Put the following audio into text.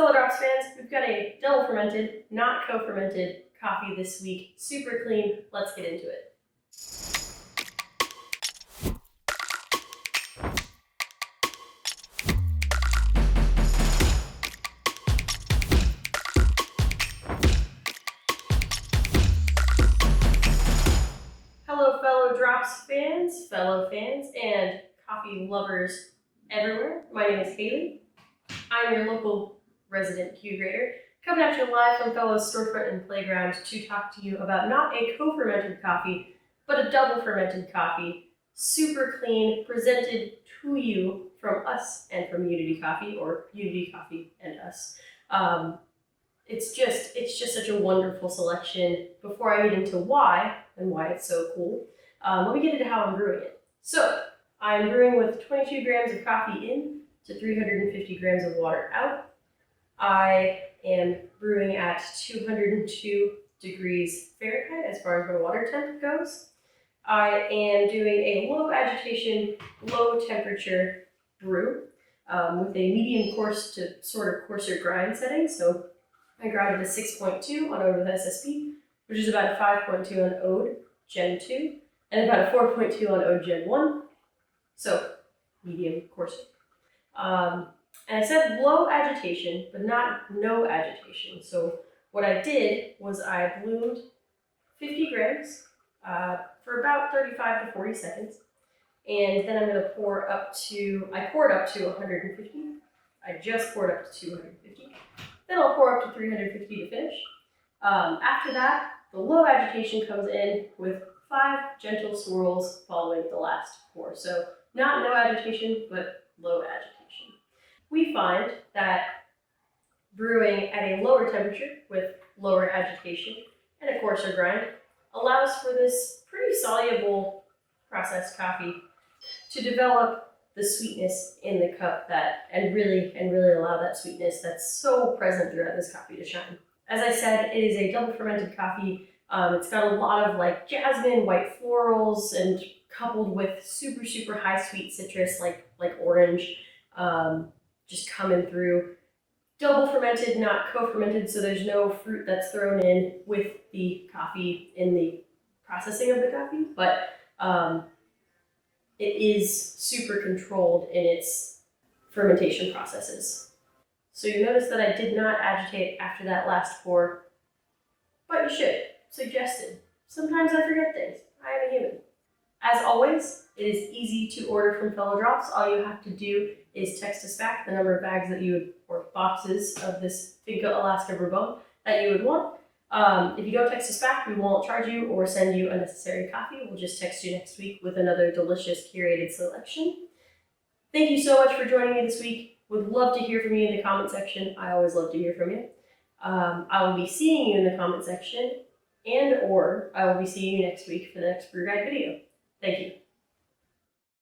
fellow Drops fans, we've got a double fermented, not co-fermented coffee this week. Super clean. Let's get into it. Hello fellow Drops fans, fellow fans, and coffee lovers everywhere. My name is Haley. I'm your local resident curator, coming at you live from Fellow's storefront and playground to talk to you about not a co-fermented coffee, but a double fermented coffee, super clean, presented to you from us and from Unity Coffee, or Unity Coffee and us. It's just such a wonderful selection. Before I get into why and why it's so cool, let me get into how I'm brewing it. So I'm brewing with 22 grams of coffee in to 350 grams of water out. I am brewing at 202 degrees Fahrenheit as far as my water temp goes. I am doing a low agitation, low temperature brew with a medium coarse to sort of coarser grind setting. So I ground at a 6.2 on Ode with SSP, which is about a 5.2 on Ode Gen 2, and about a 4.2 on Ode Gen 1. So medium coarse. And I said low agitation, but not no agitation. So what I did was I bloomed 50 grams for about 35 to 40 seconds. And then I'm going to pour up to, I poured up to 150. I just poured up to 250. Then I'll pour up to 350 to finish. After that, the low agitation comes in with 5 gentle swirls following the last pour. So not no agitation, but low agitation. We find that brewing at a lower temperature with lower agitation and a coarser grind allows for this pretty soluble processed coffee to develop the sweetness in the cup and really allow that sweetness that's so present throughout this coffee to shine. As I said, it is a double fermented coffee. It's got a lot of like jasmine, white florals, and coupled with super high sweet citrus like orange. Just coming through. Double fermented, not co-fermented, so there's no fruit that's thrown in with the coffee in the processing of the coffee, but it is super controlled in its fermentation processes. So you notice that I did not agitate after that last pour, but you should. Suggested. Sometimes I forget things. I am a human. As always, it is easy to order from Fellow Drops. All you have to do is text us back the number of bags that you would, or boxes of this Finca Alaska Bourbon that you would want. If you don't text us back, we won't charge you or send you unnecessary coffee. We'll just text you next week with another delicious curated selection. Thank you so much for joining me this week. Would love to hear from you in the comment section. I always love to hear from you. I will be seeing you in the comment section, or I will be seeing you next week for the next brew guide video. Thank you.